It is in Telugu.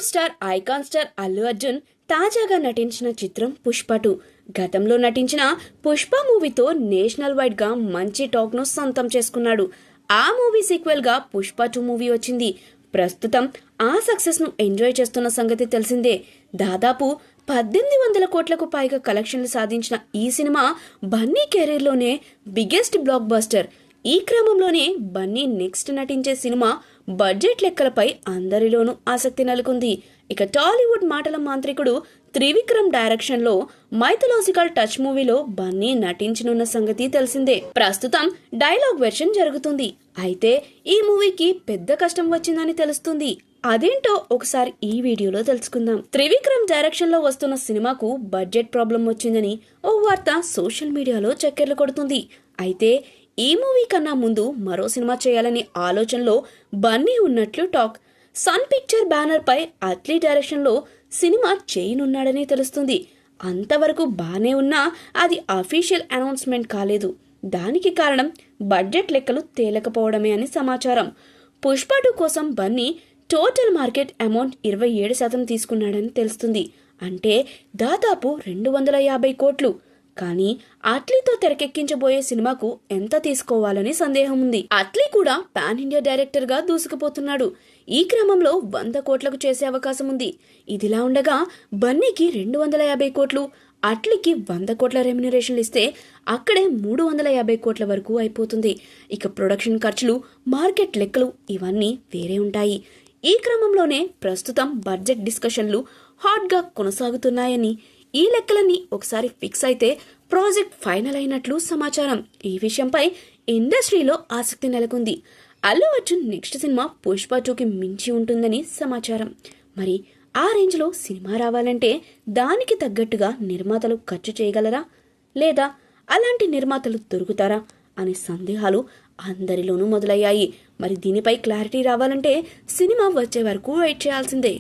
Tollywood star icon star Allu Arjun తాజాగా నటించిన చిత్రం పుష్ప 2. గతంలో నటించిన పుష్ప మూవీతో నేషనల్ వైడ్ గా మంచి టాక్ ను సొంతం చేసుకున్నాడు. ఆ మూవీ సీక్వెల్ గా పుష్ప 2 మూవీ వచ్చింది. ప్రస్తుతం ఆ సక్సెస్ ను ఎంజాయ్ చేస్తున్న సంగతి తెలిసిందే. దాదాపు 1800 కోట్లకు పైగా కలెక్షన్లు సాధించిన ఈ సినిమా బన్నీ కెరీర్ లోనే బిగ్గెస్ట్ బ్లాక్ బస్టర్. ఈ క్రమంలోనే బన్నీ నెక్స్ట్ నటించే సినిమా బడ్జెట్ లెక్కలపై అందరిలోనూ ఆసక్తి నెలకొంది. ఇక టాలీవుడ్ మాటల మాంత్రికుడు త్రివిక్రమ్ డైరెక్షన్ లో మైథలాజికల్ టచ్ మూవీలో బన్నీ నటించనున్న సంగతి తెలిసిందే. ప్రస్తుతం డైలాగ్ వెర్షన్ జరుగుతుంది. అయితే ఈ మూవీకి పెద్ద కష్టం వచ్చిందని తెలుస్తుంది. అదేంటో ఒకసారి ఈ వీడియోలో తెలుసుకుందాం. త్రివిక్రమ్ డైరెక్షన్ లో వస్తున్న సినిమాకు బడ్జెట్ ప్రాబ్లం వచ్చిందని ఓ వార్త సోషల్ మీడియాలో చక్కర్లు కొడుతుంది. అయితే ఈ మూవీ కన్నా ముందు మరో సినిమా చేయాలనే ఆలోచనలో బన్నీ ఉన్నట్లు టాక్. సన్ పిక్చర్ బ్యానర్ పై అట్లీ డైరెక్షన్ లో సినిమా చేయనున్నాడని తెలుస్తుంది. అంతవరకు బానే ఉన్నా అది అఫీషియల్ అనౌన్స్మెంట్ కాలేదు. దానికి కారణం బడ్జెట్ లెక్కలు తేలకపోవడమే అని సమాచారం. పుష్ప 2 కోసం బన్నీ టోటల్ మార్కెట్ అమౌంట్ 27% తీసుకున్నాడని తెలుస్తుంది. అంటే దాదాపు 250 కోట్లు. కానీ అట్లీతో తెరకెక్కించబోయే సినిమాకు ఎంత తీసుకోవాలని సందేహం ఉంది. అట్లీ కూడా పాన్ ఇండియా డైరెక్టర్ గా దూసుకుపోతున్నాడు. ఈ క్రమంలో 100 కోట్లకు చేసే అవకాశం ఉంది. ఇదిలా ఉండగా బన్నీకి 250 కోట్లు, అట్లీకి 100 కోట్ల రెమ్యునరేషన్లు ఇస్తే అక్కడే 350 కోట్ల వరకు అయిపోతుంది. ఇక ప్రొడక్షన్ ఖర్చులు, మార్కెట్ లెక్కలు ఇవన్నీ వేరే ఉంటాయి. ఈ క్రమంలోనే ప్రస్తుతం బడ్జెట్ డిస్కషన్లు హాట్ గా కొనసాగుతున్నాయని, ఈ లెక్కలన్నీ ఒకసారి ఫిక్స్ అయితే ప్రాజెక్ట్ ఫైనల్ అయినట్లు సమాచారం. ఈ విషయంపై ఇండస్ట్రీలో ఆసక్తి నెలకొంది. అల్లు అర్జున్ నెక్స్ట్ సినిమా పుష్ప 2కి మించి ఉంటుందని సమాచారం. మరి ఆ రేంజ్ లో సినిమా రావాలంటే దానికి తగ్గట్టుగా నిర్మాతలు ఖర్చు చేయగలరా, లేదా అలాంటి నిర్మాతలు దొరుకుతారా అనే సందేహాలు అందరిలోనూ మొదలయ్యాయి. మరి దీనిపై క్లారిటీ రావాలంటే సినిమా వచ్చే వరకు వెయిట్ చేయాల్సిందే.